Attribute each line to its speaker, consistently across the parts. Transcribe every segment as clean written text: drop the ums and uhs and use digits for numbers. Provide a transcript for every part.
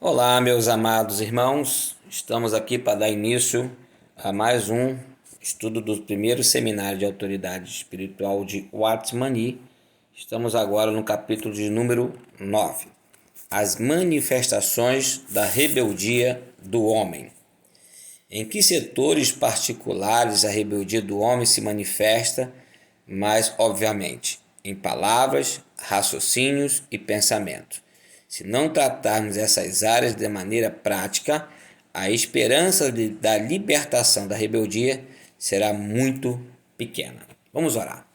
Speaker 1: Olá, meus amados irmãos, estamos aqui para dar início a mais um estudo do primeiro seminário de autoridade espiritual de Watmani. Estamos agora no capítulo de número 9, as manifestações da rebeldia do homem. Em que setores particulares a rebeldia do homem se manifesta, mas obviamente em palavras, raciocínios e pensamentos. Se não tratarmos essas áreas de maneira prática, a esperança da libertação da rebeldia será muito pequena. Vamos orar.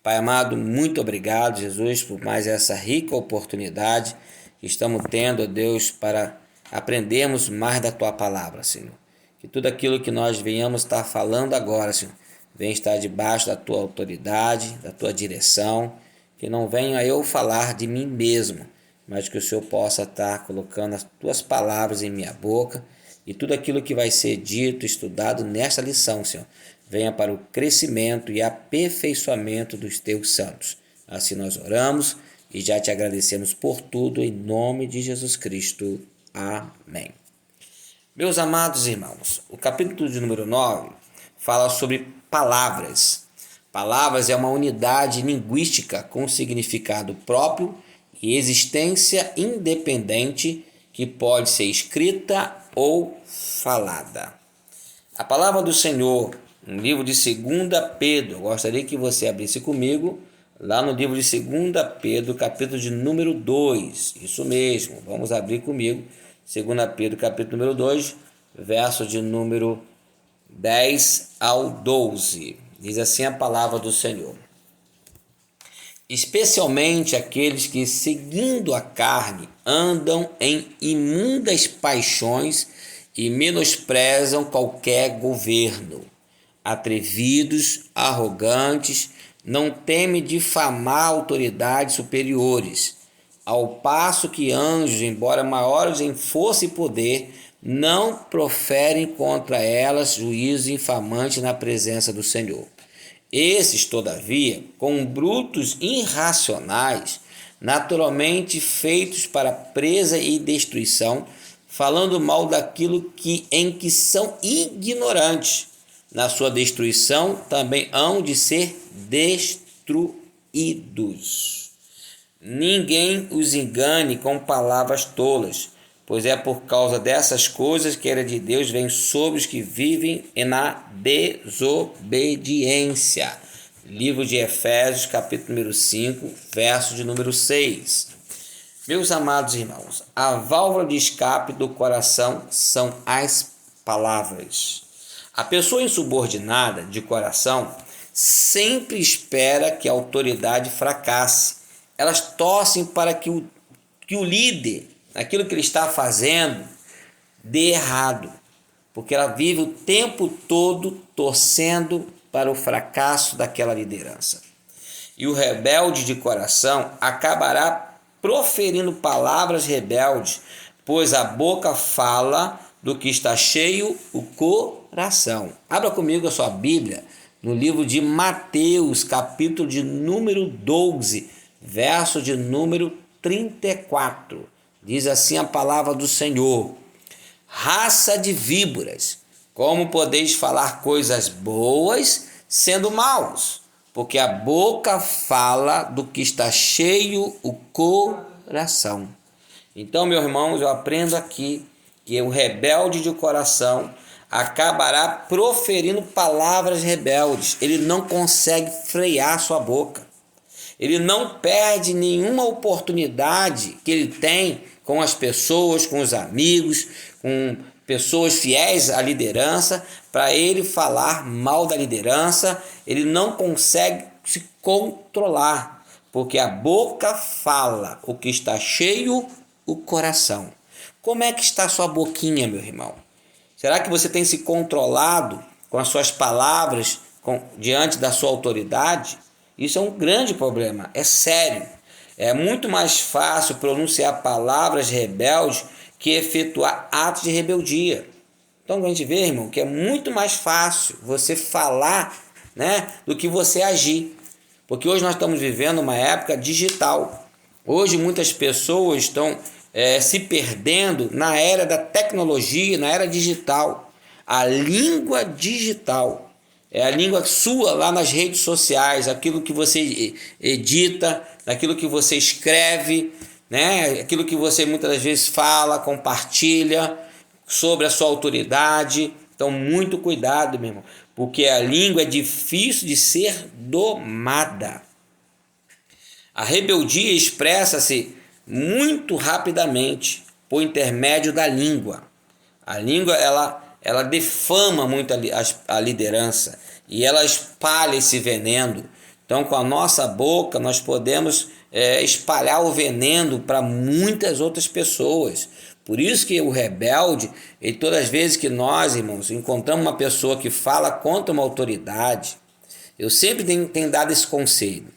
Speaker 1: Pai amado, muito obrigado, Jesus, por mais essa rica oportunidade que estamos tendo, Deus, para aprendermos mais da Tua palavra, Senhor. Que tudo aquilo que nós venhamos estar falando agora, Senhor, venha estar debaixo da Tua autoridade, da Tua direção, que não venha eu falar de mim mesmo, mas que o Senhor possa estar colocando as Tuas palavras em minha boca e tudo aquilo que vai ser dito, estudado nesta lição, Senhor, venha para o crescimento e aperfeiçoamento dos Teus santos. Assim nós oramos e já te agradecemos por tudo, em nome de Jesus Cristo. Amém. Meus amados irmãos, o capítulo de número 9 fala sobre palavras. Palavras é uma unidade linguística com significado próprio e existência independente que pode ser escrita ou falada. A palavra do Senhor, no livro de 2 Pedro, eu gostaria que você abrisse comigo, lá no livro de 2 Pedro, capítulo de número 2, isso mesmo, vamos abrir comigo, 2 Pedro, capítulo número 2, verso de número 10 ao 12, diz assim a palavra do Senhor. Especialmente aqueles que, seguindo a carne, andam em imundas paixões e menosprezam qualquer governo. Atrevidos, arrogantes, não temem difamar autoridades superiores, ao passo que anjos, embora maiores em força e poder, não proferem contra elas juízo infamante na presença do Senhor. Esses, todavia, com brutos irracionais, naturalmente feitos para presa e destruição, falando mal daquilo em que são ignorantes, na sua destruição também hão de ser destruídos. Ninguém os engane com palavras tolas, pois é por causa dessas coisas que a ira de Deus vem sobre os que vivem na desobediência. Livro de Efésios, capítulo número 5, verso de número 6. Meus amados irmãos, a válvula de escape do coração são as palavras. A pessoa insubordinada de coração sempre espera que a autoridade fracasse. Elas torcem para que o líder, aquilo que ele está fazendo, dê errado, porque ela vive o tempo todo torcendo para o fracasso daquela liderança. E o rebelde de coração acabará proferindo palavras rebeldes, pois a boca fala do que está cheio o coração. Abra comigo a sua Bíblia no livro de Mateus, capítulo de número 12, verso de número 34. Diz assim a palavra do Senhor: raça de víboras, como podeis falar coisas boas sendo maus? Porque a boca fala do que está cheio o coração. Então, meus irmãos, eu aprendo aqui que o rebelde de coração acabará proferindo palavras rebeldes. Ele não consegue frear sua boca. Ele não perde nenhuma oportunidade que ele tem com as pessoas, com os amigos, com pessoas fiéis à liderança, para ele falar mal da liderança. Ele não consegue se controlar, porque a boca fala o que está cheio o coração. Como é que está a sua boquinha, meu irmão? Será que você tem se controlado com as suas palavras diante da sua autoridade? Isso é um grande problema, é sério. É muito mais fácil pronunciar palavras rebeldes que efetuar atos de rebeldia. Então a gente vê, irmão, que é muito mais fácil você falar, do que você agir. Porque hoje nós estamos vivendo uma época digital. Hoje muitas pessoas estão se perdendo na era da tecnologia, na era digital. A língua digital é a língua sua lá nas redes sociais, aquilo que você edita, aquilo que você escreve, né? Aquilo que você muitas das vezes fala, compartilha sobre a sua autoridade. Então, muito cuidado, meu irmão, porque a língua é difícil de ser domada. A rebeldia expressa-se muito rapidamente por intermédio da língua. A língua ela defama muito a liderança e ela espalha esse veneno. Então, com a nossa boca, nós podemos espalhar o veneno para muitas outras pessoas. Por isso que o rebelde, e todas as vezes que nós, irmãos, encontramos uma pessoa que fala contra uma autoridade, eu sempre tenho dado esse conselho.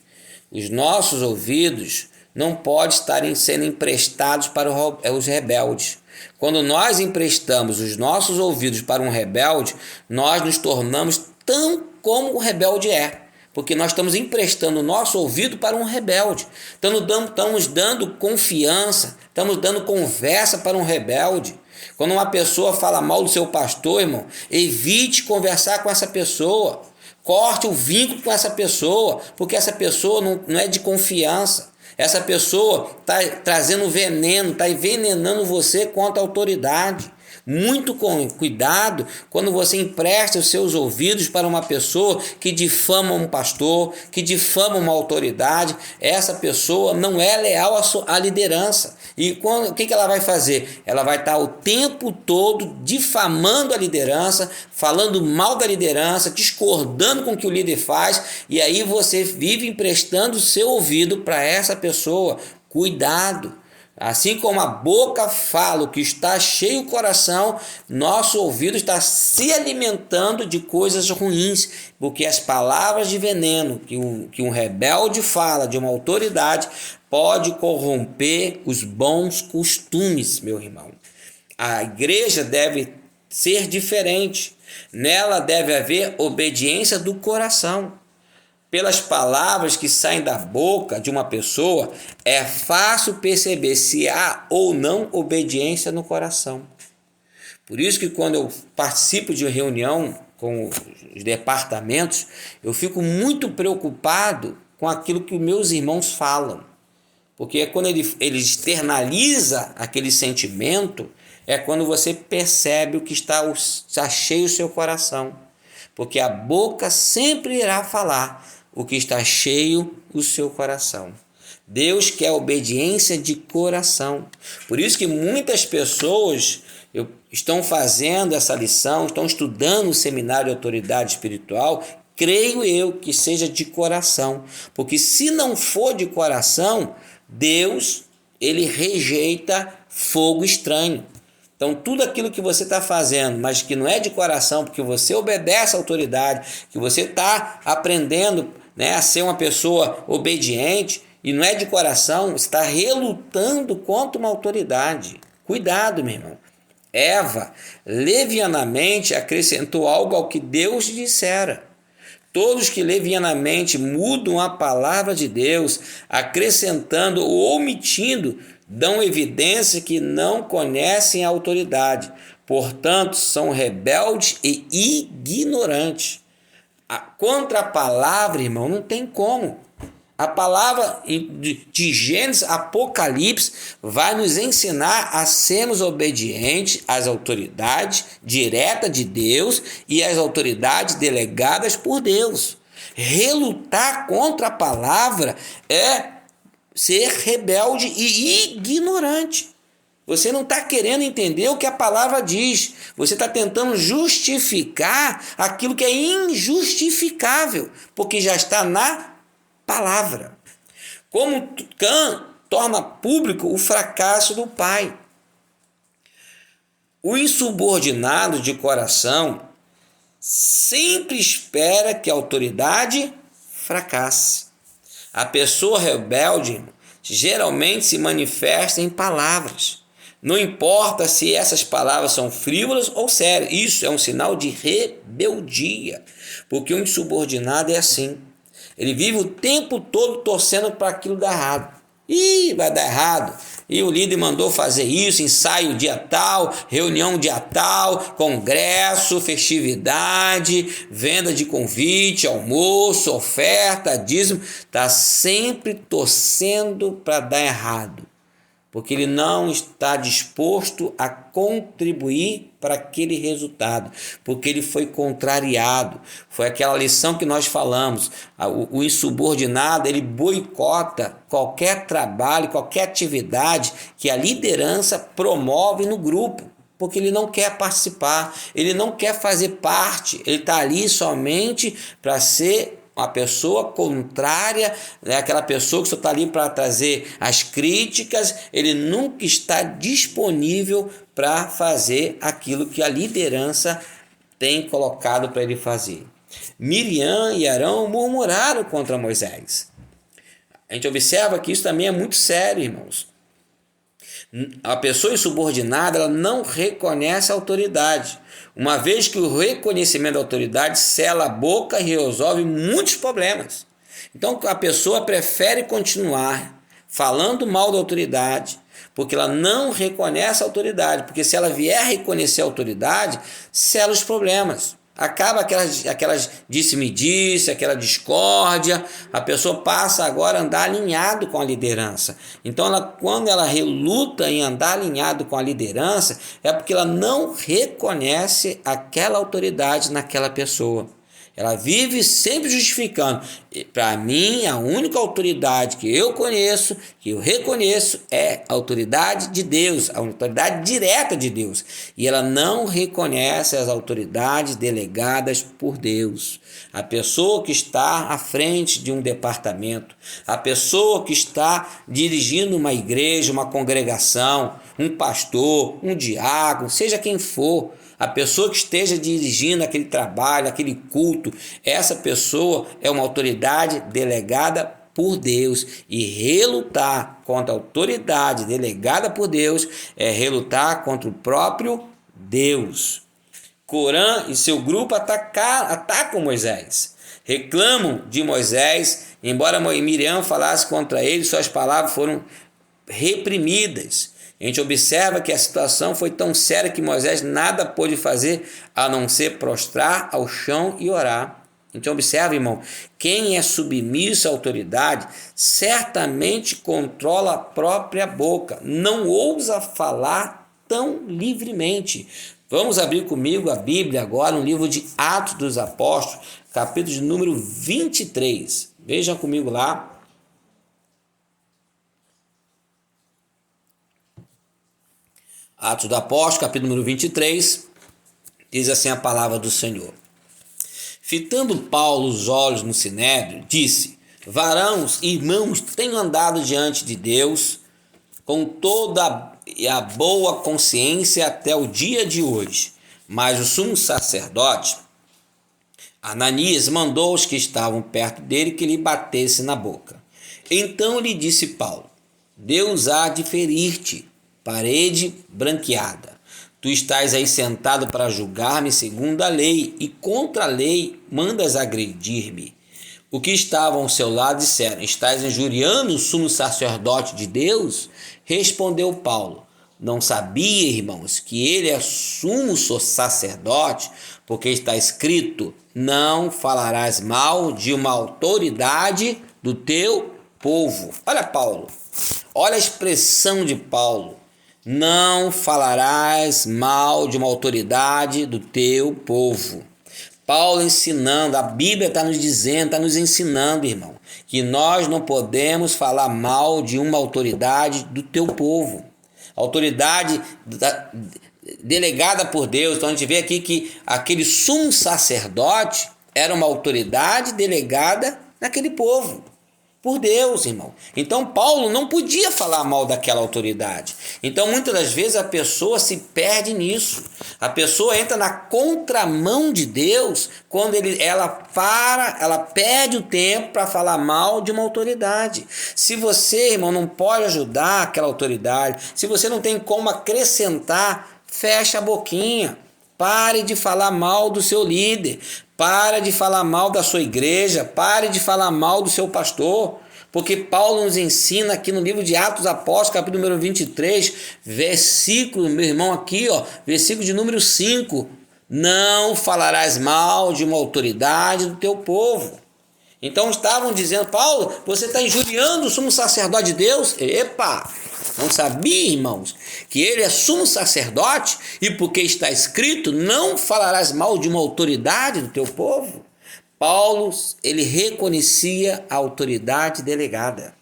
Speaker 1: Os nossos ouvidos não podem estar sendo emprestados para os rebeldes. Quando nós emprestamos os nossos ouvidos para um rebelde, nós nos tornamos tão como o rebelde é. Porque nós estamos emprestando o nosso ouvido para um rebelde. Estamos dando confiança, estamos dando conversa para um rebelde. Quando uma pessoa fala mal do seu pastor, irmão, evite conversar com essa pessoa. Corte o vínculo com essa pessoa, porque essa pessoa não é de confiança. Essa pessoa está trazendo veneno, está envenenando você contra a autoridade. Muito cuidado quando você empresta os seus ouvidos para uma pessoa que difama um pastor, que difama uma autoridade. Essa pessoa não é leal à liderança. E o que ela vai fazer? Ela vai estar o tempo todo difamando a liderança, falando mal da liderança, discordando com o que o líder faz, e aí você vive emprestando o seu ouvido para essa pessoa. Cuidado! Assim como a boca fala o que está cheio o coração, nosso ouvido está se alimentando de coisas ruins, porque as palavras de veneno que um rebelde fala de uma autoridade pode corromper os bons costumes, meu irmão. A igreja deve ser diferente, nela deve haver obediência do coração. Pelas palavras que saem da boca de uma pessoa, é fácil perceber se há ou não obediência no coração. Por isso que quando eu participo de reunião com os departamentos, eu fico muito preocupado com aquilo que os meus irmãos falam. Porque quando ele externaliza aquele sentimento, é quando você percebe o que está cheio o seu coração. Porque a boca sempre irá falar o que está cheio o seu coração. Deus quer obediência de coração. Por isso que muitas pessoas estão fazendo essa lição, estão estudando o seminário de autoridade espiritual, creio eu que seja de coração. Porque se não for de coração, Deus, ele rejeita fogo estranho. Então, tudo aquilo que você está fazendo, mas que não é de coração, porque você obedece à autoridade, que você está aprendendo, né, a ser uma pessoa obediente, e não é de coração, está relutando contra uma autoridade. Cuidado, meu irmão. Eva, levianamente, acrescentou algo ao que Deus dissera. Todos que levianamente mudam a palavra de Deus, acrescentando ou omitindo, dão evidência que não conhecem a autoridade, portanto são rebeldes e ignorantes. Contra a palavra, irmão, não tem como. A palavra de Gênesis, Apocalipse, vai nos ensinar a sermos obedientes às autoridades diretas de Deus e às autoridades delegadas por Deus. Relutar contra a palavra é ser rebelde e ignorante. Você não está querendo entender o que a palavra diz. Você está tentando justificar aquilo que é injustificável, porque já está na palavra. Como Cã torna público o fracasso do pai. O insubordinado de coração sempre espera que a autoridade fracasse. A pessoa rebelde geralmente se manifesta em palavras. Não importa se essas palavras são frívolas ou sérias. Isso é um sinal de rebeldia. Porque o insubordinado é assim. Ele vive o tempo todo torcendo para aquilo dar errado. Vai dar errado. E o líder mandou fazer isso, ensaio dia tal, reunião dia tal, congresso, festividade, venda de convite, almoço, oferta, dízimo. Está sempre torcendo para dar errado, porque ele não está disposto a contribuir para aquele resultado, porque ele foi contrariado. Foi aquela lição que nós falamos, o insubordinado, ele boicota qualquer trabalho, qualquer atividade que a liderança promove no grupo, porque ele não quer participar, ele não quer fazer parte, ele está ali somente para ser uma pessoa contrária, né? Aquela pessoa que só está ali para trazer as críticas, ele nunca está disponível para fazer aquilo que a liderança tem colocado para ele fazer. Miriam e Arão murmuraram contra Moisés. A gente observa que isso também é muito sério, irmãos. A pessoa insubordinada, ela não reconhece a autoridade, uma vez que o reconhecimento da autoridade sela a boca e resolve muitos problemas. Então a pessoa prefere continuar falando mal da autoridade, porque ela não reconhece a autoridade, porque se ela vier a reconhecer a autoridade, sela os problemas. Acaba aquelas disse-me-disse, aquela discórdia, a pessoa passa agora a andar alinhado com a liderança. Então, quando ela reluta em andar alinhado com a liderança, é porque ela não reconhece aquela autoridade naquela pessoa. Ela vive sempre justificando. Para mim, a única autoridade que eu conheço, que eu reconheço, é a autoridade de Deus, a autoridade direta de Deus. E ela não reconhece as autoridades delegadas por Deus. A pessoa que está à frente de um departamento, a pessoa que está dirigindo uma igreja, uma congregação, um pastor, um diácono, seja quem for, a pessoa que esteja dirigindo aquele trabalho, aquele culto, essa pessoa é uma autoridade delegada por Deus. E relutar contra a autoridade delegada por Deus é relutar contra o próprio Deus. Corã e seu grupo atacam Moisés, reclamam de Moisés. Embora Miriam falasse contra ele, suas palavras foram reprimidas. A gente observa que a situação foi tão séria que Moisés nada pôde fazer a não ser prostrar ao chão e orar. A gente observa, irmão, quem é submisso à autoridade certamente controla a própria boca, não ousa falar tão livremente. Vamos abrir comigo a Bíblia agora, no livro de Atos dos Apóstolos, capítulo de número 23. Vejam comigo lá. Atos do Apóstolo, capítulo número 23, diz assim a palavra do Senhor. Fitando Paulo os olhos no sinédrio, disse: varãos, irmãos, tenho andado diante de Deus com toda a boa consciência até o dia de hoje. Mas o sumo sacerdote, Ananias, mandou os que estavam perto dele que lhe batesse na boca. Então lhe disse Paulo: Deus há de ferir-te, parede branqueada. Tu estás aí sentado para julgar-me segundo a lei, e contra a lei mandas agredir-me. O que estavam ao seu lado disseram: estás injuriando o sumo sacerdote de Deus? Respondeu Paulo: não sabia, irmãos, que ele é sumo sacerdote, porque está escrito: não falarás mal de uma autoridade do teu povo. Olha Paulo, olha a expressão de Paulo: não falarás mal de uma autoridade do teu povo. Paulo ensinando, a Bíblia está nos dizendo, está nos ensinando, irmão, que nós não podemos falar mal de uma autoridade do teu povo. Autoridade delegada por Deus. Então a gente vê aqui que aquele sumo sacerdote era uma autoridade delegada naquele povo, por Deus, irmão. Então Paulo não podia falar mal daquela autoridade. Então muitas das vezes a pessoa se perde nisso. A pessoa entra na contramão de Deus quando ela perde o tempo para falar mal de uma autoridade. Se você, irmão, não pode ajudar aquela autoridade, se você não tem como acrescentar, fecha a boquinha. Pare de falar mal do seu líder. Pare de falar mal da sua igreja. Pare de falar mal do seu pastor. Porque Paulo nos ensina aqui no livro de Atos Apóstolos, capítulo número 23, versículo, meu irmão, aqui, ó, versículo de número 5. Não falarás mal de uma autoridade do teu povo. Então estavam dizendo, Paulo, você está injuriando o sumo sacerdote de Deus? Epa! Não sabia, irmãos, que ele é sumo sacerdote e porque está escrito, não falarás mal de uma autoridade do teu povo? Paulo, ele reconhecia a autoridade delegada.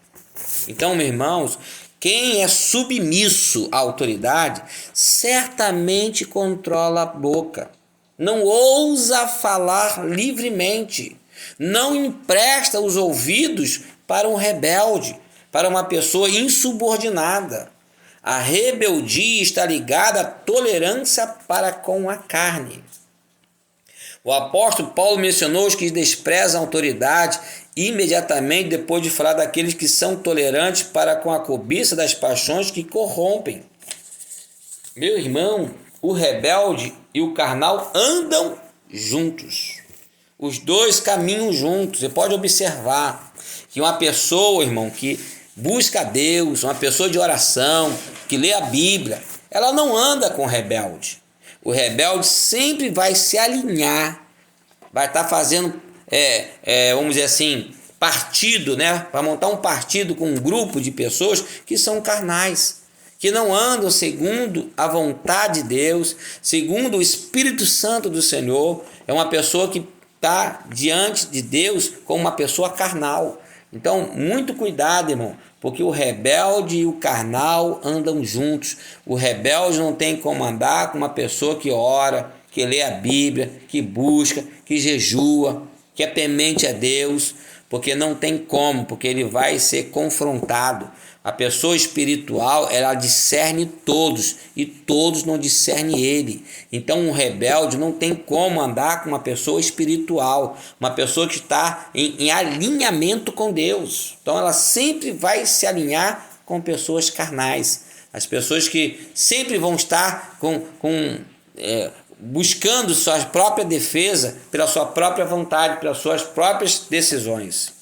Speaker 1: Então, meus irmãos, quem é submisso à autoridade certamente controla a boca, não ousa falar livremente, não empresta os ouvidos para um rebelde, para uma pessoa insubordinada. A rebeldia está ligada à tolerância para com a carne. O apóstolo Paulo mencionou os que desprezam a autoridade imediatamente depois de falar daqueles que são tolerantes para com a cobiça das paixões que corrompem. Meu irmão, o rebelde e o carnal andam juntos. Os dois caminham juntos. Você pode observar que uma pessoa, irmão, que busca a Deus, uma pessoa de oração, que lê a Bíblia, ela não anda com o rebelde. O rebelde sempre vai se alinhar, vai estar fazendo, vamos dizer assim, partido, né? Vai montar um partido com um grupo de pessoas que são carnais, que não andam segundo a vontade de Deus, segundo o Espírito Santo do Senhor. É uma pessoa que está diante de Deus como uma pessoa carnal. Então, muito cuidado, irmão, porque o rebelde e o carnal andam juntos. O rebelde não tem como andar com uma pessoa que ora, que lê a Bíblia, que busca, que jejua, que é temente a Deus, porque não tem como, porque ele vai ser confrontado. A pessoa espiritual, ela discerne todos e todos não discernem ele. Então um rebelde não tem como andar com uma pessoa espiritual, uma pessoa que está em alinhamento com Deus. Então ela sempre vai se alinhar com pessoas carnais. As pessoas que sempre vão estar buscando sua própria defesa, pela sua própria vontade, pelas suas próprias decisões.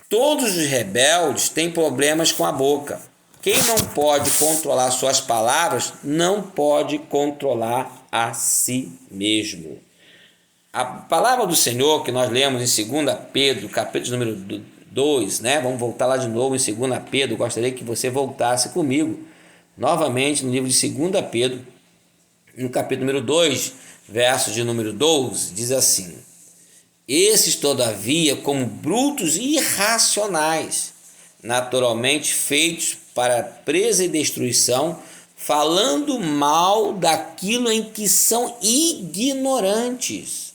Speaker 1: Todos os rebeldes têm problemas com a boca. Quem não pode controlar suas palavras, não pode controlar a si mesmo. A palavra do Senhor que nós lemos em 2 Pedro, capítulo número 2, né? Vamos voltar lá de novo em 2 Pedro. Gostaria que você voltasse comigo novamente no livro de 2 Pedro, no capítulo número 2, verso de número 12, diz assim: esses, todavia, como brutos e irracionais, naturalmente feitos para presa e destruição, falando mal daquilo em que são ignorantes.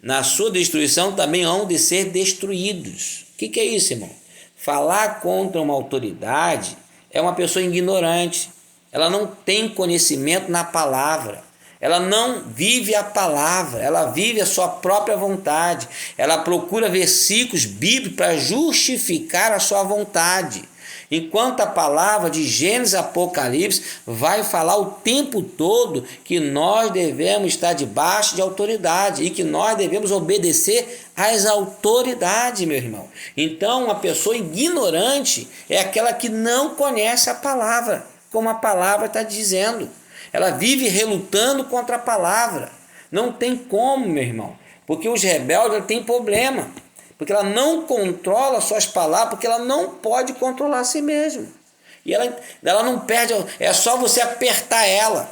Speaker 1: Na sua destruição também hão de ser destruídos. O que é isso, irmão? Falar contra uma autoridade é uma pessoa ignorante. Ela não tem conhecimento na palavra. Ela não vive a palavra, ela vive a sua própria vontade. Ela procura versículos bíblicos para justificar a sua vontade. Enquanto a palavra de Gênesis e Apocalipse vai falar o tempo todo que nós devemos estar debaixo de autoridade e que nós devemos obedecer às autoridades, meu irmão. Então, uma pessoa ignorante é aquela que não conhece a palavra, como a palavra está dizendo. Ela vive relutando contra a palavra. Não tem como, meu irmão. Porque os rebeldes têm problema. Porque ela não controla suas palavras, porque ela não pode controlar a si mesma. E ela não perde, é só você apertar ela.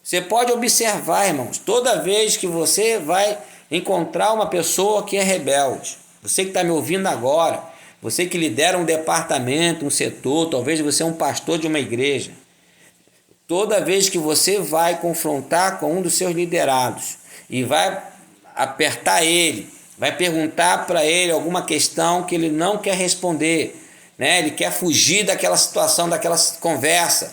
Speaker 1: Você pode observar, irmãos, toda vez que você vai encontrar uma pessoa que é rebelde, você que está me ouvindo agora, você que lidera um departamento, um setor, talvez você é um pastor de uma igreja, toda vez que você vai confrontar com um dos seus liderados e vai apertar ele, vai perguntar para ele alguma questão que ele não quer responder, né? Ele quer fugir daquela situação, daquela conversa.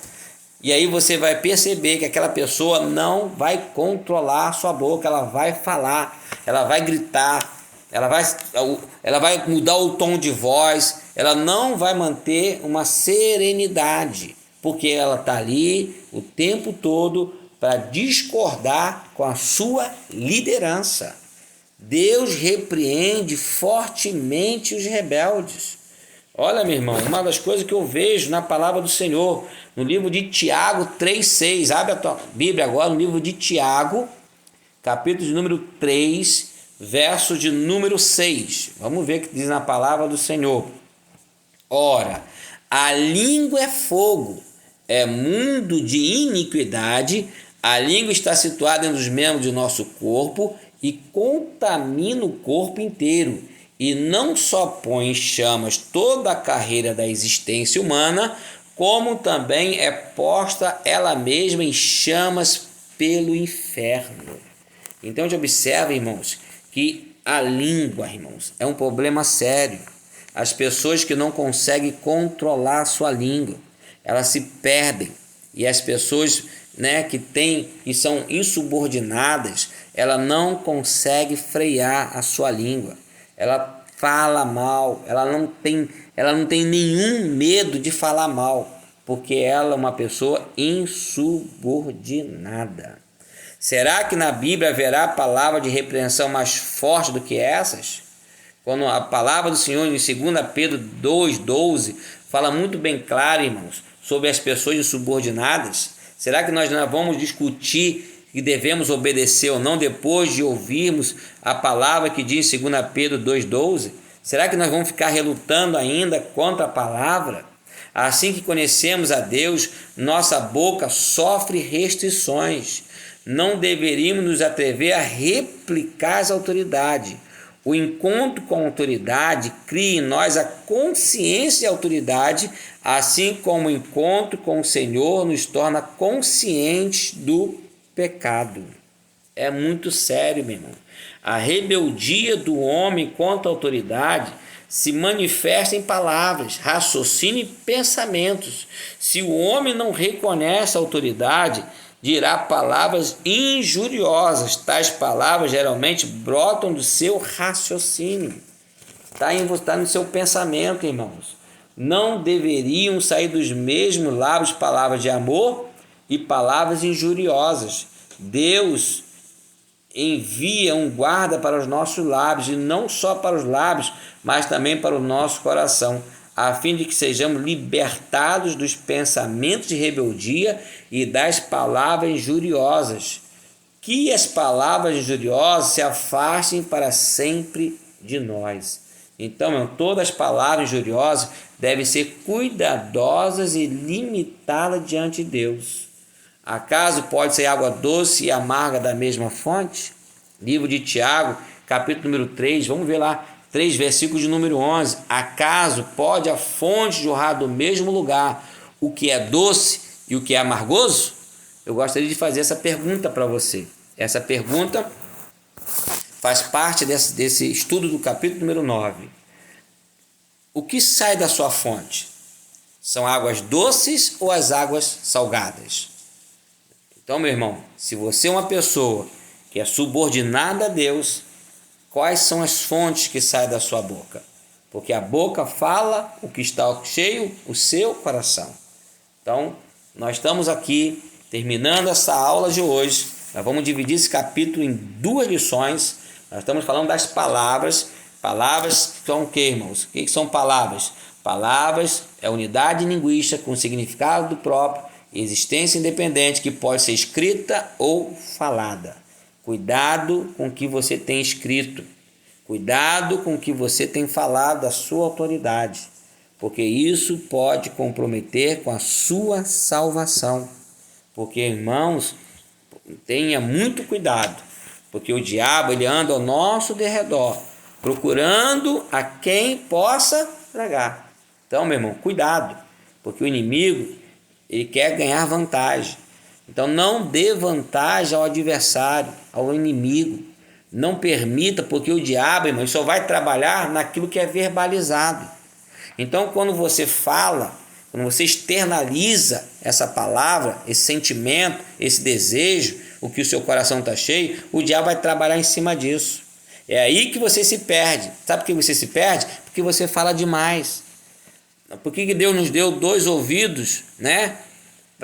Speaker 1: E aí você vai perceber que aquela pessoa não vai controlar a sua boca, ela vai falar, ela vai gritar, ela vai mudar o tom de voz, ela não vai manter uma serenidade, porque ela está ali o tempo todo para discordar com a sua liderança. Deus repreende fortemente os rebeldes. Olha, meu irmão, uma das coisas que eu vejo na palavra do Senhor, no livro de Tiago 3,6. Abre a tua Bíblia agora, no livro de Tiago, capítulo de número 3, verso de número 6. Vamos ver o que diz na palavra do Senhor. Ora, a língua é fogo, é mundo de iniquidade. A língua está situada entre os membros do nosso corpo e contamina o corpo inteiro. E não só põe em chamas toda a carreira da existência humana, como também é posta ela mesma em chamas pelo inferno. Então a gente observa, irmãos, que a língua, irmãos, é um problema sério. As pessoas que não conseguem controlar a sua língua, elas se perdem. E as pessoas, que são insubordinadas, ela não consegue frear a sua língua. Ela fala mal, ela não tem nenhum medo de falar mal, porque ela é uma pessoa insubordinada. Será que na Bíblia haverá palavra de repreensão mais forte do que essas? Quando a palavra do Senhor em 2 Pedro 2,12 fala muito bem claro, irmãos, sobre as pessoas insubordinadas. Será que nós não vamos discutir que devemos obedecer ou não depois de ouvirmos a palavra que diz em 2 Pedro 2,12? Será que nós vamos ficar relutando ainda contra a palavra? Assim que conhecemos a Deus, nossa boca sofre restrições. Não deveríamos nos atrever a replicar as autoridades. O encontro com a autoridade cria em nós a consciência de autoridade, assim como o encontro com o Senhor nos torna conscientes do pecado. É muito sério, meu irmão. A rebeldia do homem contra a autoridade se manifesta em palavras, raciocínio e pensamentos. Se o homem não reconhece a autoridade, dirá palavras injuriosas. Tais palavras geralmente brotam do seu raciocínio. Está no seu pensamento, irmãos. Não deveriam sair dos mesmos lábios palavras de amor e palavras injuriosas. Deus envia um guarda para os nossos lábios, e não só para os lábios, mas também para o nosso coração, a fim de que sejamos libertados dos pensamentos de rebeldia e das palavras injuriosas. Que as palavras injuriosas se afastem para sempre de nós. Então, todas as palavras injuriosas devem ser cuidadosas e limitadas diante de Deus. Acaso pode ser água doce e amarga da mesma fonte? Livro de Tiago, capítulo número 3, vamos ver lá, 3, versículo de número 11. Acaso pode a fonte jorrar do mesmo lugar o que é doce e o que é amargoso? Eu gostaria de fazer essa pergunta para você. Essa pergunta faz parte desse estudo do capítulo número 9. O que sai da sua fonte? São águas doces ou as águas salgadas? Então, meu irmão, se você é uma pessoa que é subordinada a Deus, quais são as fontes que saem da sua boca? Porque a boca fala o que está cheio o seu coração. Então, nós estamos aqui terminando essa aula de hoje. Nós vamos dividir esse capítulo em 2 lições. Nós estamos falando das palavras. Palavras são o que, irmãos? O que são palavras? Palavras é unidade linguística com significado próprio, existência independente que pode ser escrita ou falada. Cuidado com o que você tem escrito. Cuidado com o que você tem falado da sua autoridade, porque isso pode comprometer com a sua salvação. Porque, irmãos, tenha muito cuidado, porque o diabo ele anda ao nosso derredor, procurando a quem possa tragar. Então, meu irmão, cuidado, porque o inimigo ele quer ganhar vantagem. Então não dê vantagem ao adversário, ao inimigo. Não permita, porque o diabo, irmão, só vai trabalhar naquilo que é verbalizado. Então quando você fala, quando você externaliza essa palavra, esse sentimento, esse desejo, o que o seu coração está cheio, o diabo vai trabalhar em cima disso. É aí que você se perde. Sabe por que você se perde? Porque você fala demais. Por que Deus nos deu 2 ouvidos,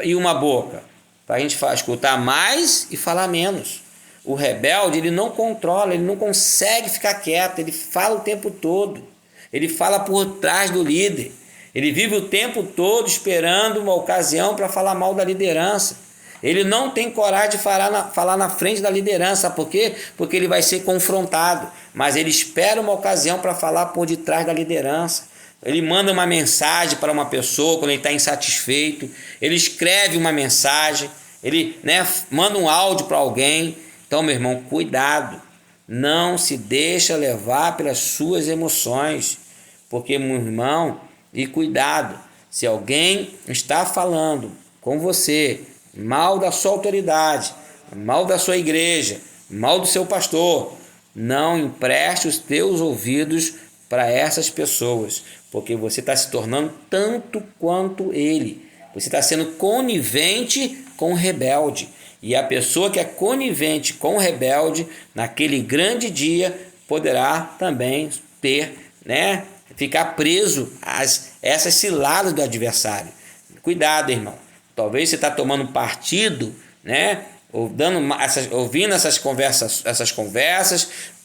Speaker 1: e uma boca? Para a gente escutar mais e falar menos. O rebelde, ele não controla, ele não consegue ficar quieto, ele fala o tempo todo. Ele fala por trás do líder. Ele vive o tempo todo esperando uma ocasião para falar mal da liderança. Ele não tem coragem de falar na frente da liderança. Por quê? Porque ele vai ser confrontado. Mas ele espera uma ocasião para falar por detrás da liderança. Ele manda uma mensagem para uma pessoa quando ele está insatisfeito. Ele escreve uma mensagem. Ele manda um áudio para alguém. Então, meu irmão, cuidado. Não se deixa levar pelas suas emoções. Porque, meu irmão, e cuidado. Se alguém está falando com você mal da sua autoridade, mal da sua igreja, mal do seu pastor, não empreste os teus ouvidos para essas pessoas, porque você está se tornando tanto quanto ele. Você está sendo conivente com o rebelde. E a pessoa que é conivente com o rebelde, naquele grande dia, poderá também ficar preso a essas ciladas do adversário. Cuidado, irmão. Talvez você está tomando partido, ouvindo essas conversas,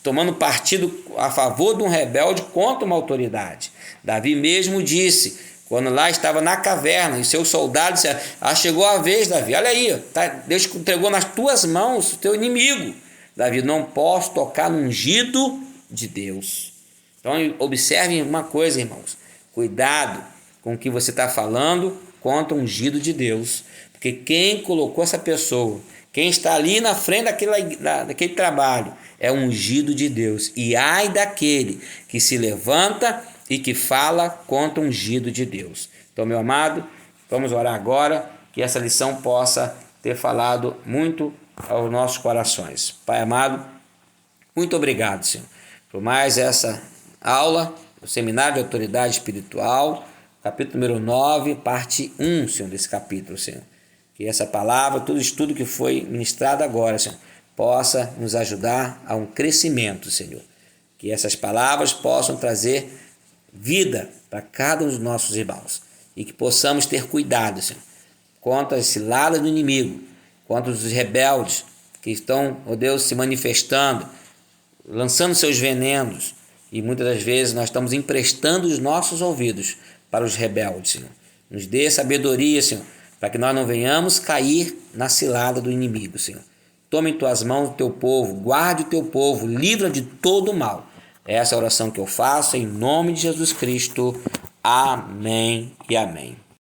Speaker 1: tomando partido a favor de um rebelde contra uma autoridade. Davi mesmo disse, quando lá estava na caverna, e seus soldados disseram, chegou a vez, Davi, olha aí, Deus entregou nas tuas mãos o teu inimigo. Davi, não posso tocar no ungido de Deus. Então observem uma coisa, irmãos, cuidado com o que você está falando contra o ungido de Deus, porque quem colocou essa pessoa, quem está ali na frente daquele trabalho, é o ungido de Deus. E ai daquele que se levanta e que fala contra o ungido de Deus. Então, meu amado, vamos orar agora, que essa lição possa ter falado muito aos nossos corações. Pai amado, muito obrigado, Senhor, por mais essa aula do Seminário de Autoridade Espiritual, capítulo número 9, parte 1, Senhor, desse capítulo, Senhor. Que essa palavra, todo estudo que foi ministrado agora, Senhor, possa nos ajudar a um crescimento, Senhor. Que essas palavras possam trazer vida para cada um dos nossos irmãos. E que possamos ter cuidado, Senhor, contra as ciladas do inimigo, contra os rebeldes que estão, ó Deus, se manifestando, lançando seus venenos. E muitas das vezes nós estamos emprestando os nossos ouvidos para os rebeldes, Senhor. Nos dê sabedoria, Senhor, para que nós não venhamos cair na cilada do inimigo, Senhor. Tome em tuas mãos o teu povo, guarde o teu povo, livra de todo o mal. Essa é a oração que eu faço em nome de Jesus Cristo. Amém e amém.